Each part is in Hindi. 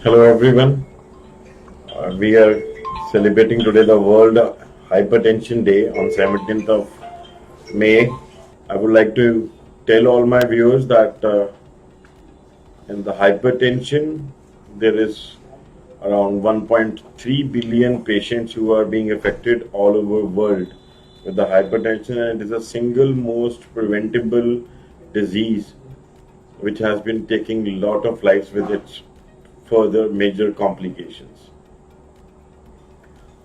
Hello everyone. We are celebrating today the World Hypertension Day on 17th of May. I would like to tell all my viewers that in the hypertension there is around 1.3 billion patients who are being affected all over the world with the hypertension, and it is a single most preventable disease which has been taking a lot of lives with its further major complications.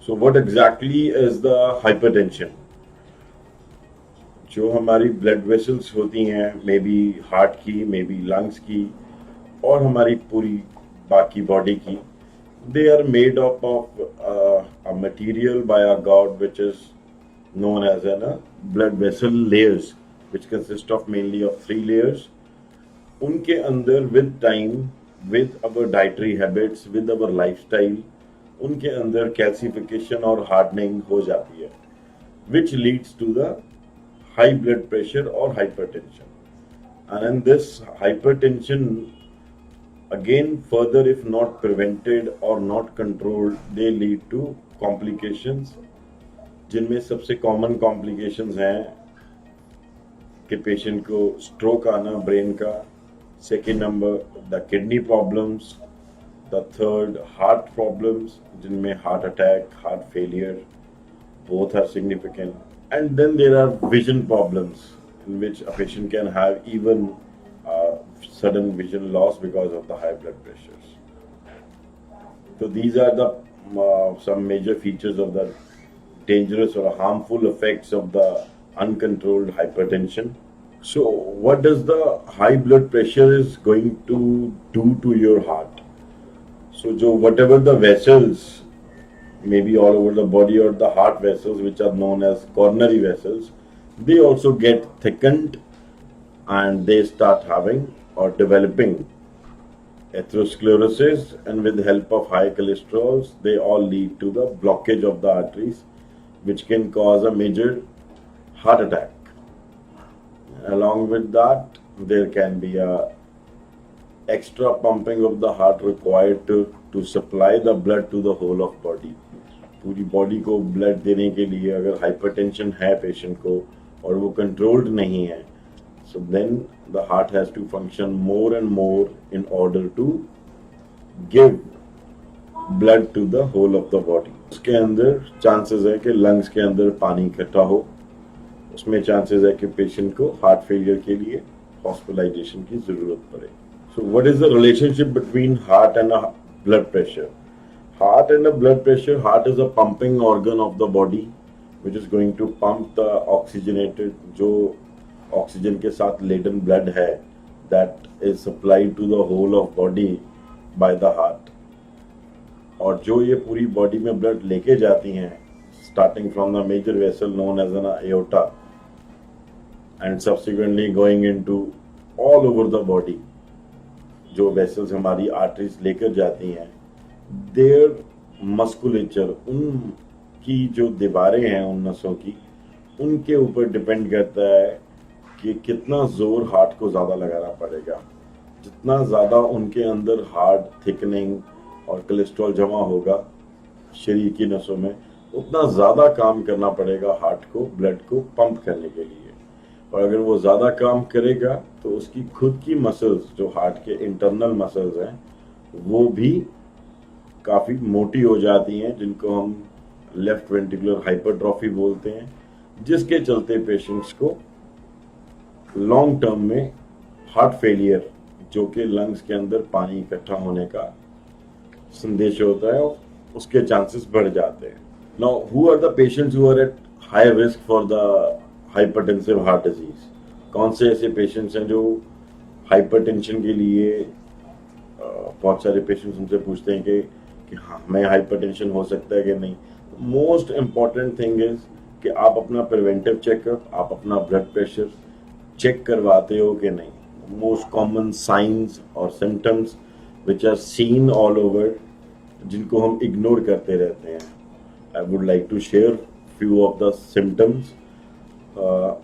So what exactly is the hypertension? जो हमारी ब्लड वेसल्स होती हैं, मे बी हार्ट की, मे बी लंग्स की, और हमारी पूरी बाकी बॉडी की, they are made up of a material by a god which is known as blood vessel layers, which consist of mainly of 3 layers. उनके अंदर with time, with our dietary habits, with our lifestyle, उनके अंदर कैल्सिफिकेशन और हार्डनिंग हो जाती है, which leads to the high blood pressure or hypertension. And in this hypertension, again further, if not prevented or not controlled, they lead to complications, जिनमें सबसे कॉमन कॉम्प्लिकेशंस हैं कि पेशेंट को स्ट्रोक आना ब्रेन का, second number the kidney problems, the third heart problems, जिनमें heart attack, heart failure, both are significant. And then there are vision problems in which a patient can have even sudden vision loss because of the high blood pressures. So these are the some major features of the dangerous or harmful effects of the uncontrolled hypertension. So what does the high blood pressure is going to do to your heart? So, whatever the vessels, maybe all over the body, or the heart vessels, which are known as coronary vessels, they also get thickened and they start having or developing atherosclerosis, and with the help of high cholesterols, they all lead to the blockage of the arteries, which can cause a major heart attack. Along with that, there can be a extra pumping of the heart required to supply the blood to the whole of body. पूरी बॉडी को ब्लड देने के लिए अगर हाइपरटेंशन है पेशेंट को और वो कंट्रोल्ड नहीं है, so then the heart has to function more and more in order to give blood to the whole of the body. उसके अंदर चांसेस है कि लंग्स के अंदर पानी इकट्ठा हो, उसमें चांसेस है कि पेशेंट को हार्ट फेलियर के लिए हॉस्पिटलाइजेशन की जरूरत पड़े. So what is the relationship between heart and blood pressure? Heart and blood pressure. Heart is a pumping organ of the body, which is going to pump the oxygenated, जो oxygen के साथ laden blood है, that is supplied to the whole of body by the heart. और जो ये पूरी body में blood लेके जाती हैं, starting from the major vessel known as an aorta, and subsequently going into all over the body. जो वेसल्स हमारी आर्टरीज लेकर जाती हैं, देयर मस्कुलेचर, उनकी जो दीवारें हैं उन नसों की, उनके ऊपर डिपेंड करता है कि कितना जोर हार्ट को ज़्यादा लगाना पड़ेगा. जितना ज़्यादा उनके अंदर हार्ट थिकनिंग और कोलेस्ट्रॉल जमा होगा शरीर की नसों में, उतना ज़्यादा काम करना पड़ेगा हार्ट को ब्लड को पंप करने के लिए. और अगर वो ज़्यादा काम करेगा तो उसकी खुद की मसल्स, जो हार्ट के इंटरनल मसल्स हैं, वो भी काफ़ी मोटी हो जाती हैं, जिनको हम लेफ्ट वेंट्रिकुलर हाइपरट्रॉफी बोलते हैं, जिसके चलते पेशेंट्स को लॉन्ग टर्म में हार्ट फेलियर, जो कि लंग्स के अंदर पानी इकट्ठा होने का संदेश होता है, उसके चांसेस बढ़ जाते हैं. Now who are the patients who are at high risk for the hypertensive heart disease? कौन से ऐसे पेशेंट्स हैं जो हाइपरटेंशन के लिए, बहुत सारे पेशेंट्स हमसे पूछते हैं कि हाँ, मैं हाइपरटेंशन हो सकता है कि नहीं. मोस्ट इम्पॉर्टेंट थिंग इज कि आप अपना प्रिवेंटिव चेकअप, आप अपना ब्लड प्रेशर चेक करवाते हो कि नहीं. मोस्ट कॉमन साइंस और symptoms which are seen all over, जिनको हम इग्नोर करते रहते हैं. I would like to share few of the symptoms.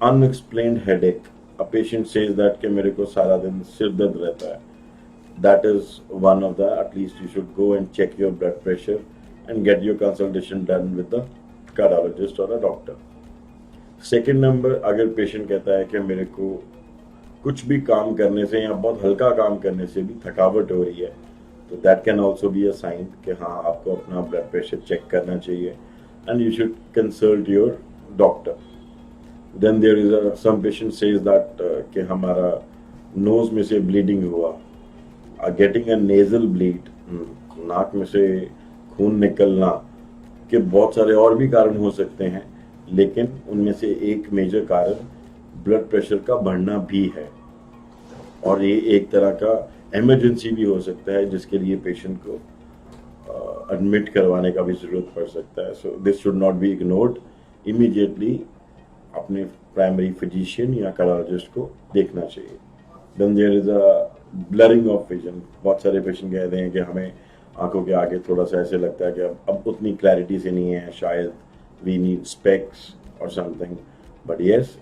unexplained headache. A patient says that कि मेरे को सारा दिन सिर दर्द रहता है. that is one of the, at least you should go and check your blood pressure and get your consultation done with the cardiologist or a doctor. Second number, अगर पेशेंट कहता है कि मेरे को कुछ भी काम करने से या बहुत हल्का काम करने से भी थकावट हो रही है, तो that can also be a sign कि हाँ आपको अपना ब्लड प्रेशर चेक करना चाहिए and you should consult your doctor. Then there is some patient says that कि हमारा नोज में से ब्लीडिंग हुआ, गेटिंग अ नेजल ब्लीड, नाक में से खून निकलना के बहुत सारे और भी कारण हो सकते हैं, लेकिन उनमें से एक मेजर कारण ब्लड प्रेशर का बढ़ना भी है और ये एक तरह का इमरजेंसी भी हो सकता है जिसके लिए पेशेंट को एडमिट करवाने का भी जरूरत पड़ सकता है. So this should not be ignored. Immediately अपने प्राइमरी फिजिशियन या कार्डियोलॉजिस्ट को देखना चाहिए. Then there is a blurring of vision. बहुत सारे पेशेंट कहते हैं कि हमें आंखों के आगे थोड़ा सा ऐसे लगता है कि अब उतनी क्लैरिटी से नहीं है, शायद वी नीड स्पेक्स और समथिंग. बट येस,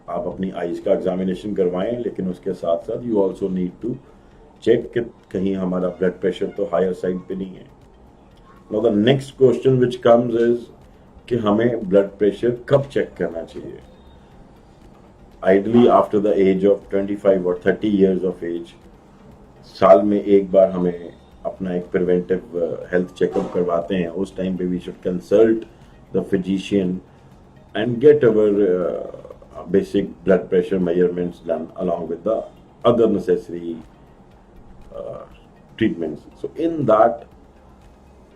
आप अपनी आईज का एग्जामिनेशन करवाएं, लेकिन उसके साथ साथ you also need to check कि कहीं हमारा ब्लड प्रेशर तो हायर साइड पे नहीं है. Now the next question which comes is कि हमें ब्लड प्रेशर कब चेक करना चाहिए. Ideally after the age of 25 और 30 ईयर्स ऑफ एज, साल में एक बार हमें अपना एक प्रिवेंटिव हेल्थ चेकअप करवाते हैं. उस टाइम पे we should consult the physician and get our basic blood pressure measurements done along with the other necessary treatments. So in that,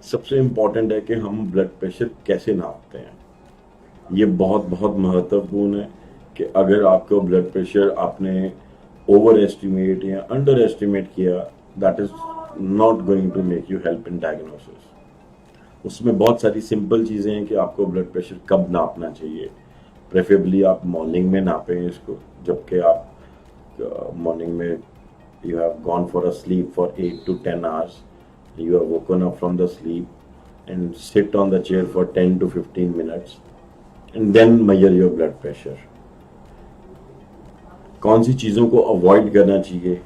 सबसे इम्पोर्टेंट है कि हम ब्लड प्रेशर कैसे नापते हैं. ये बहुत बहुत महत्वपूर्ण है कि अगर आपको ब्लड प्रेशर आपने ओवर एस्टिमेट या अंडर एस्टिमेट किया, that is not going to make you help in diagnosis. उसमें बहुत सारी सिंपल चीज़ें हैं कि आपको ब्लड प्रेशर कब नापना चाहिए. प्रेफरेबली आप मॉर्निंग में नापें इसको, जबकि आप मॉर्निंग में you have gone for a slip for 8 to 10 hours, you are woken up from the sleep and sit on the chair for 10 to 15 minutes and then measure your blood pressure. कौन सी चीज़ों को अवॉइड करना चाहिए?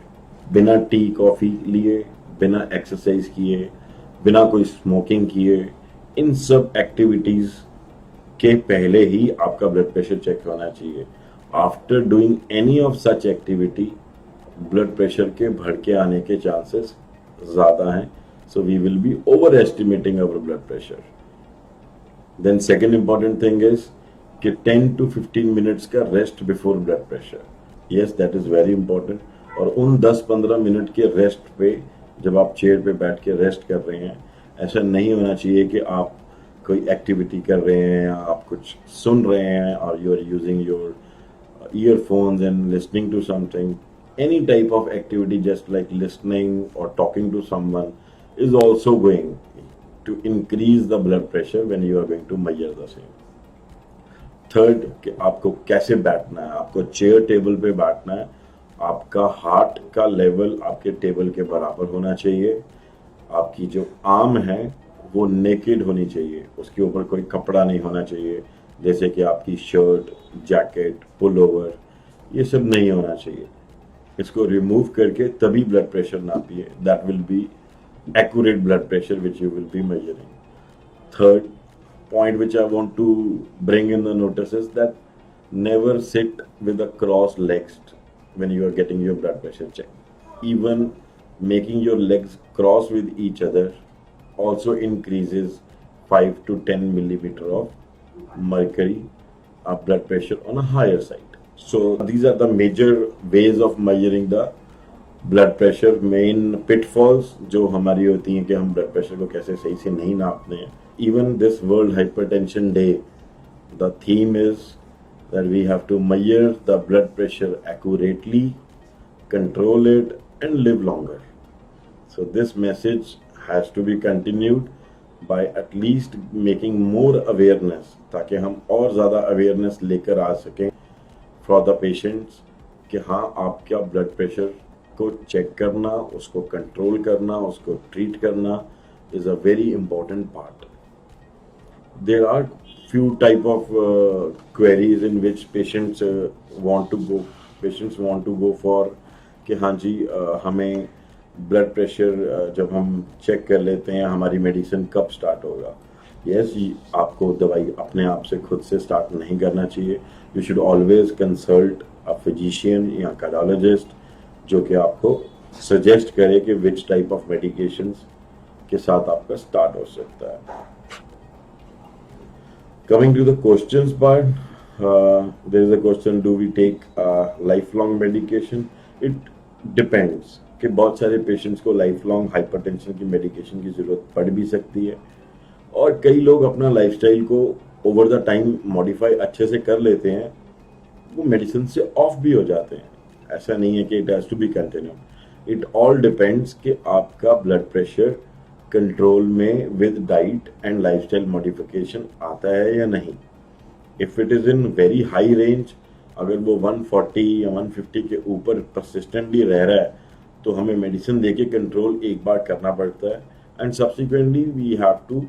बिना टी कॉफ़ी लिए, बिना एक्सरसाइज किए, बिना कोई स्मोकिंग किए, इन सब एक्टिविटीज़ के पहले ही आपका ब्लड प्रेशर चेक होना चाहिए. After doing any of such activity, blood pressure के बढ़ के आने के चांसेस ज़्यादा हैं. So we will be overestimating our blood pressure. Then second important thing is कि 10 to 15 मिनट्स का rest before blood pressure. Yes, that is very important. और उन 10-15 मिनट के रेस्ट पे, जब आप चेयर पे बैठ के रेस्ट कर रहे हैं, ऐसा नहीं होना चाहिए कि आप कोई एक्टिविटी कर रहे हैं या आप कुछ सुन रहे हैं और you are using your earphones and listening to something. Any type of activity just like listening or talking to someone is also going to increase the blood pressure when you are going to measure the same. Third, कि आपको कैसे बैठना है. आपको चेयर टेबल पे बैठना है. आपका हार्ट का लेवल आपके टेबल के बराबर होना चाहिए. आपकी जो आर्म है वो नेकेड होनी चाहिए, उसके ऊपर कोई कपड़ा नहीं होना चाहिए, जैसे कि आपकी शर्ट, जैकेट, पुल ओवर, ये सब नहीं होना चाहिए. इसको रिमूव करके तभी ब्लड प्रेशर नापिए. That will be accurate blood pressure which you will be measuring. Third point which I want to bring in the notice is that never sit with the crossed legs when you are getting your blood pressure check. Even making your legs cross with each other also increases 5 to 10 millimeter of mercury blood pressure on a higher side. So these are the major ways of measuring the blood pressure. Main pitfalls जो हमारी होती हैं कि हम blood pressure को कैसे सही से नहीं नापते हैं. Even this World Hypertension Day, the theme is that we have to measure the blood pressure accurately, control it, and live longer. So this message has to be continued by at least making more awareness, ताकि हम और ज़्यादा awareness लेकर आ सकें for the patients कि हाँ, आपका blood pressure को check करना, उसको control करना, उसको treat करना is a very important part. There are few type of queries in which patients want to go for कि हाँ जी हमें ब्लड प्रेशर जब हम चेक कर लेते हैं हमारी मेडिसिन कब स्टार्ट होगा। यस, आपको दवाई अपने आप से खुद से स्टार्ट नहीं करना चाहिए। You should always consult a physician या कार्डियोलॉजिस्ट जो कि आपको सजेस्ट करे कि विच टाइप ऑफ मेडिकेशंस के साथ आपका स्टार्ट हो सकता है। Coming to the questions part, there is a question: do we take lifelong medication? It depends कि बहुत सारे पेशेंट्स को लाइफ लॉन्ग हाइपरटेंशन की मेडिकेशन की ज़रूरत पड़ भी सकती है, और कई लोग अपना लाइफस्टाइल को ओवर द टाइम मॉडिफाई अच्छे से कर लेते हैं, वो मेडिसिन से ऑफ भी हो जाते हैं। ऐसा नहीं है कि it has to be continue. It all depends कि आपका ब्लड प्रेशर कंट्रोल में with diet and lifestyle modification आता है या नहीं। If it is in very high range, अगर वो 140 या 150 के ऊपर परसिस्टेंटली रह रहा है तो हमें मेडिसिन देके कंट्रोल एक बार करना पड़ता है, and subsequently we have to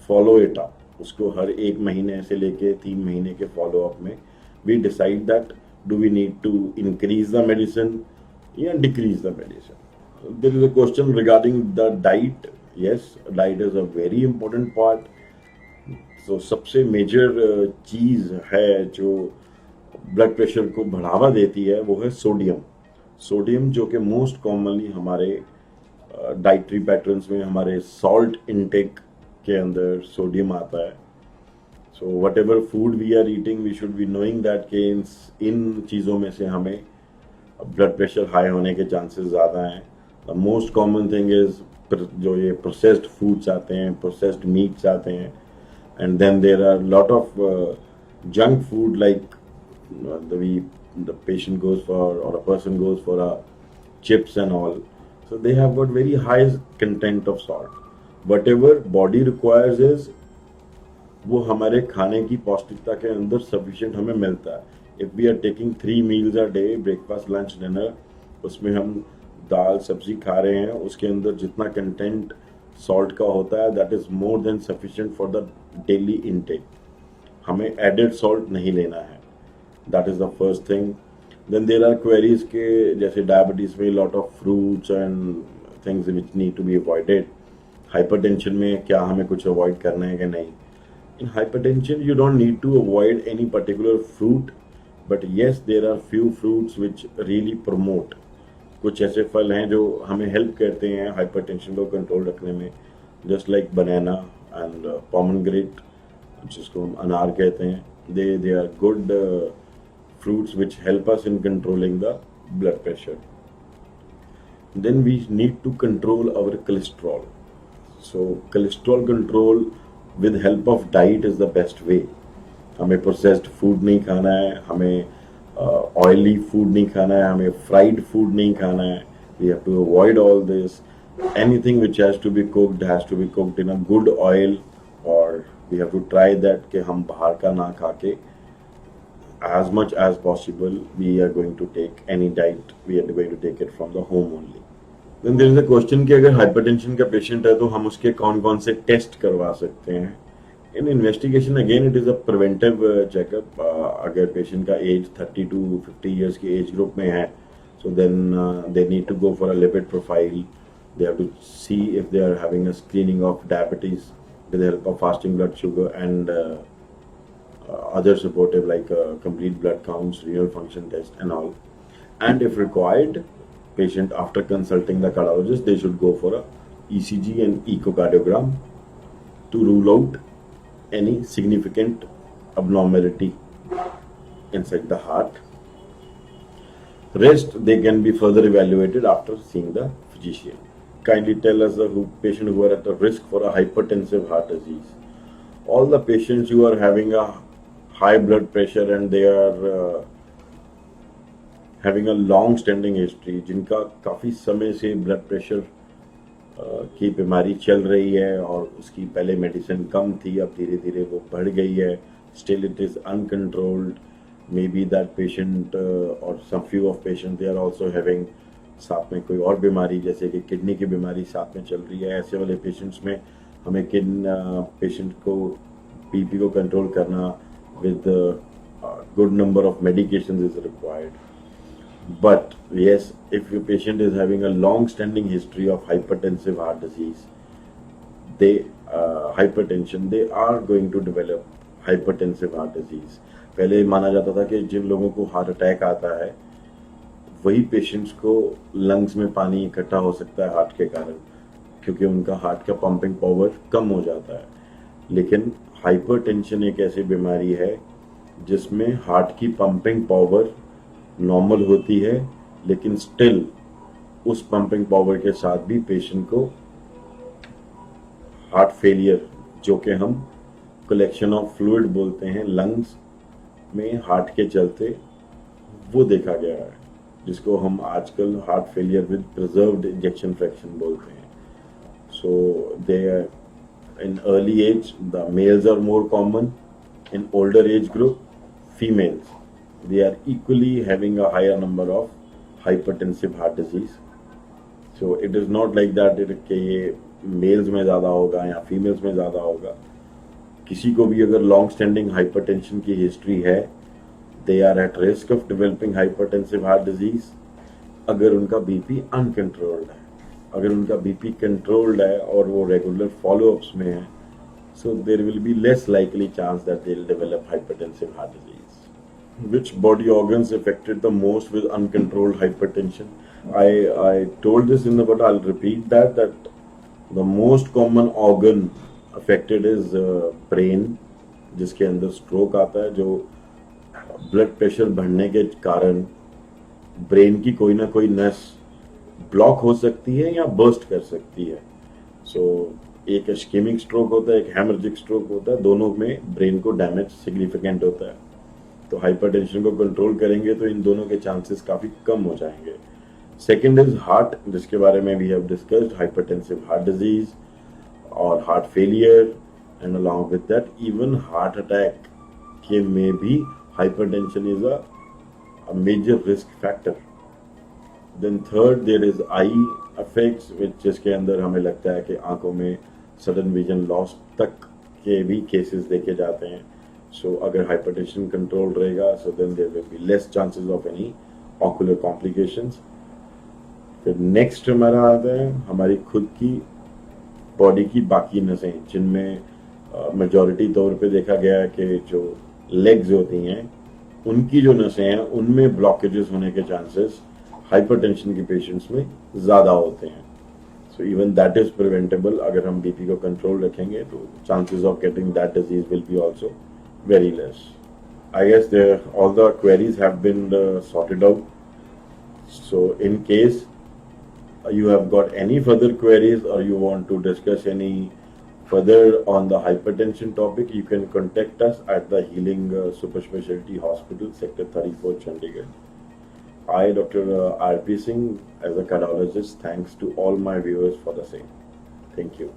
follow it up. उसको हर एक महीने से लेके 3 महीने के फॉलो अप में we decide that do we need to increase the medicine या decrease the medicine. There is a question regarding the diet. Yes, diet is a very important part. So सबसे मेजर चीज़ है जो ब्लड प्रेशर को बढ़ावा देती है वो है सोडियम। सोडियम जो कि मोस्ट कॉमनली हमारे डाइटरी पैटर्न्स में हमारे सॉल्ट इनटेक के अंदर सोडियम आता है। So whatever food we are eating we should be knowing that कि इन चीज़ों में से हमें ब्लड प्रेशर हाई होने के चांसेस ज़्यादा हैं। The most common thing is जो ये प्रोसेस्ड फूड्स आते हैं, प्रोसेस्ड मीट्स आते हैं, and then there are lot of junk food like the patient goes for or a person goes for a chips and all, so they have got very high content of salt. Whatever body requires is वो हमारे खाने की पौष्टिकता के अंदर सफिशिएंट हमें मिलता है। If we are taking 3 meals a day, breakfast lunch dinner, उसमें हम दाल सब्जी खा रहे हैं, उसके अंदर जितना कंटेंट सॉल्ट का होता है that is more than sufficient for the daily intake. हमें एडेड सॉल्ट नहीं लेना है, that is the first thing. Then there are queries के जैसे डायबिटीज़ में lot of fruits and things which need to be avoided. Hypertension में क्या हमें कुछ अवॉइड करना है कि नहीं? In hypertension you don't need to avoid any particular fruit, but yes there are few fruits which really promote. कुछ ऐसे फल हैं जो हमें हेल्प करते हैं हाइपरटेंशन को कंट्रोल रखने में, just like banana and pomegranate जिसको हम अनार कहते हैं। They are good fruits which help us in controlling the blood pressure. Then we need to control our cholesterol. So cholesterol control with help of diet is the best way. हमें processed food नहीं खाना है, हमें oily food नहीं खाना है, हमें fried food नहीं खाना है. We have to avoid all this. Anything which has to be cooked in a good oil, or we have to try that कि हम बाहर का ना खा के as much as possible we are going to take any diet, we are going to take it from the home only. Then there is a question कि अगर hypertension का patient है तो हम उसके कौन कौन से टेस्ट करवा सकते हैं? In investigation again it is a preventive checkup. अगर patient का age 30 to 50 years की age group में है, so then they need to go for a lipid profile. They have to see if they are having a screening of diabetes with the help of fasting blood sugar and other supportive like complete blood counts, renal function test and all. And if required, patient after consulting the cardiologist, they should go for a ECG and echocardiogram to rule out any significant abnormality inside the heart. Rest they can be further evaluated after seeing the physician. Kindly tell us the patient who are at the risk for a hypertensive heart disease. All the patients who are having a high blood pressure and they are having a long standing history, जिनका काफ़ी समय से ब्लड प्रेशर की बीमारी चल रही है और उसकी पहले मेडिसिन कम थी, अब धीरे धीरे वो बढ़ गई है, still it is uncontrolled, maybe that patient or some few of patients they are also having साथ में कोई और बीमारी जैसे कि किडनी की बीमारी साथ में चल रही है। ऐसे वाले पेशेंट्स में हमें पेशेंट को बीपी को कंट्रोल करना with a good number of medications is required. But yes, if your patient is having a long-standing history of hypertensive heart disease, they hypertension, they are going to develop hypertensive heart disease. पहले माना जाता था कि जिन लोगों को हार्ट अटैक आता है वही पेशेंट्स को लंग्स में पानी इकट्ठा हो सकता है हार्ट के कारण, क्योंकि उनका हार्ट का पंपिंग पावर कम हो जाता है. लेकिन हाइपरटेंशन एक ऐसी बीमारी है जिसमें हार्ट की पंपिंग पावर नॉर्मल होती है, लेकिन स्टिल उस पंपिंग पावर के साथ भी पेशेंट को हार्ट फेलियर, जो कि हम कलेक्शन ऑफ फ्लूइड बोलते हैं लंग्स में हार्ट के चलते, वो देखा गया है, जिसको हम आजकल heart failure with preserved injection fraction बोलते हैं. सो दे in early age the males are more common. In older age group, females, they are equally having a higher number of hypertensive heart disease. So it is not like that कि ये मेल्स में ज़्यादा होगा या फीमेल्स में ज़्यादा होगा. किसी को भी अगर लॉन्ग स्टैंडिंग हाइपरटेंशन की हिस्ट्री है, they are at risk of developing hypertensive heart disease. अगर उनका बीपी अनकंट्रोल्ड है, अगर उनका बीपी कंट्रोल्ड है और वो रेगुलर फॉलोअप्स में है, so there will be less likely chance that they'll develop hypertensive heart disease. Which body organs affected the most with uncontrolled hypertension? I told this in the, but I'll repeat that the most common organ affected is brain, जिसके अंदर स्ट्रोक आता है, जो ब्लड प्रेशर बढ़ने के कारण ब्रेन की कोई ना कोई नस ब्लॉक हो सकती है या बर्स्ट कर सकती है. सो एक इस्केमिक स्ट्रोक होता है, एक हेमरेजिक स्ट्रोक होता है, दोनों में ब्रेन को डैमेज सिग्निफिकेंट होता है. तो हाइपरटेंशन को कंट्रोल करेंगे तो इन दोनों के चांसेस काफ़ी कम हो जाएंगे. सेकंड इज हार्ट, जिसके बारे में we have discussed hypertensive heart disease और heart failure, and along with that even heart attack के में भी hypertension is a major risk factor. Then third there is eye affects, जिसके अंदर हमें लगता है कि आंखों में सडन विजन लॉस तक के भी केसेस देखे जाते हैं. सो अगर हाइपरटेंशन कंट्रोल रहेगा, so then there will be less chances of any ocular complications. फिर नेक्स्ट हमारा आता है हमारी खुद की बॉडी की बाकी नसें, जिनमें मेजॉरिटी तौर पे देखा गया है कि जो लेग्स होती हैं उनकी जो नसें हैं उनमें ब्लॉकेजेस होने के चांसेस हाइपरटेंशन के पेशेंट्स में ज़्यादा होते हैं. So even that is preventable. अगर हम बीपी को कंट्रोल रखेंगे तो chances of getting that disease will be also very less. I guess all the queries have been sorted out. So in case you have got any further queries or you want to discuss any further on the hypertension topic, you can contact us at the Healing Super Specialty Hospital, Sector 34, Chandigarh. I, Dr. R.P. Singh, as a cardiologist, thanks to all my viewers for the same. Thank you.